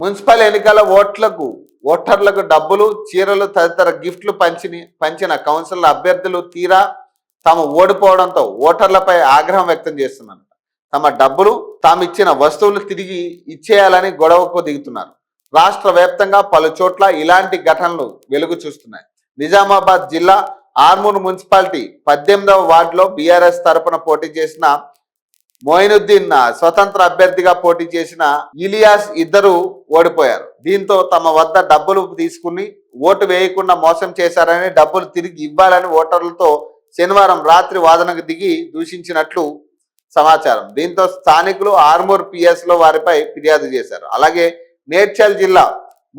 Municipal ఎన్నికల ఓటర్లకు డబ్బులు, చీరలు తదితర గిఫ్ట్లు పంచిన కౌన్సిలర్ అభ్యర్థులు తీరా తాము ఓడిపోవడంతో ఓటర్లపై ఆగ్రహం వ్యక్తం చేస్తున్నారు. తమ డబ్బులు, తాము ఇచ్చిన వస్తువులు తిరిగి ఇచ్చేయాలని గొడవకు దిగుతున్నారు. రాష్ట్ర వ్యాప్తంగా పలు చోట్ల ఇలాంటి ఘటనలు వెలుగు చూస్తున్నాయి. నిజామాబాద్ జిల్లా ఆర్మూర్ మున్సిపాలిటీ 18వ వార్డులో బీఆర్ఎస్ తరపున పోటీ చేసిన మొయినుద్దీన్ స్వతంత్ర అభ్యర్థిగా పోటీ చేసిన ఇలియాస్ ఇద్దరు ఓడిపోయారు. దీంతో తమ వద్ద డబ్బులు తీసుకుని ఓటు వేయకుండా మోసం చేశారని, డబ్బులు తిరిగి ఇవ్వాలని ఓటర్లతో శనివారం రాత్రి వాదనకు దిగి దూషించినట్లు సమాచారం. దీంతో స్థానికులు ఆర్మూర్ పిఎస్ లో వారిపై ఫిర్యాదు చేశారు. అలాగే మేడ్చల్ జిల్లా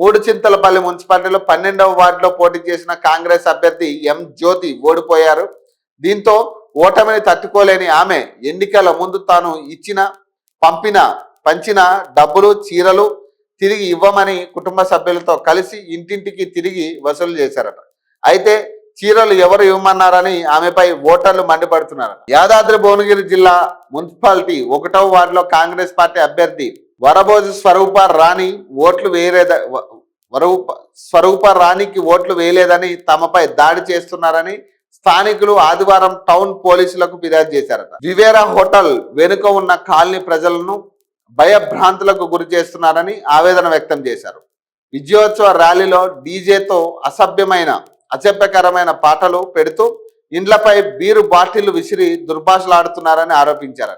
మూడుచింతలపల్లి మున్సిపాలిటీలో 12వ వార్డులో పోటీ చేసిన కాంగ్రెస్ అభ్యర్థి ఎం జ్యోతి ఓడిపోయారు. దీంతో ఓటమిని తట్టుకోలేని ఆమె ఎన్నికల ముందు తాను పంచిన డబ్బులు, చీరలు తిరిగి ఇవ్వమని కుటుంబ సభ్యులతో కలిసి ఇంటింటికి తిరిగి వసూలు చేశారట. అయితే చీరలు ఎవరు ఇవ్వమన్నారని ఆమెపై ఓటర్లు మండిపడుతున్నారు. యాదాద్రి భువనగిరి జిల్లా మున్సిపాలిటీ 1వ వార్డులో కాంగ్రెస్ పార్టీ అభ్యర్థి వరబోజు స్వరూప రాణికి ఓట్లు వేయలేదని, తమపై దాడి చేస్తున్నారని స్థానికులు ఆదివారం టౌన్ పోలీసులకు ఫిర్యాదు చేశారట. వివేరా హోటల్ వెనుక ఉన్న కాలనీ ప్రజలను భయభ్రాంతులకు గురి చేస్తున్నారని ఆవేదన వ్యక్తం చేశారు. విజయోత్సవ ర్యాలీలో డీజేతో అసభ్యకరమైన పాటలు పెడుతూ ఇండ్లపై బీరు బాటిళ్లు విసిరి దుర్భాషలాడుతున్నారని ఆరోపించారు.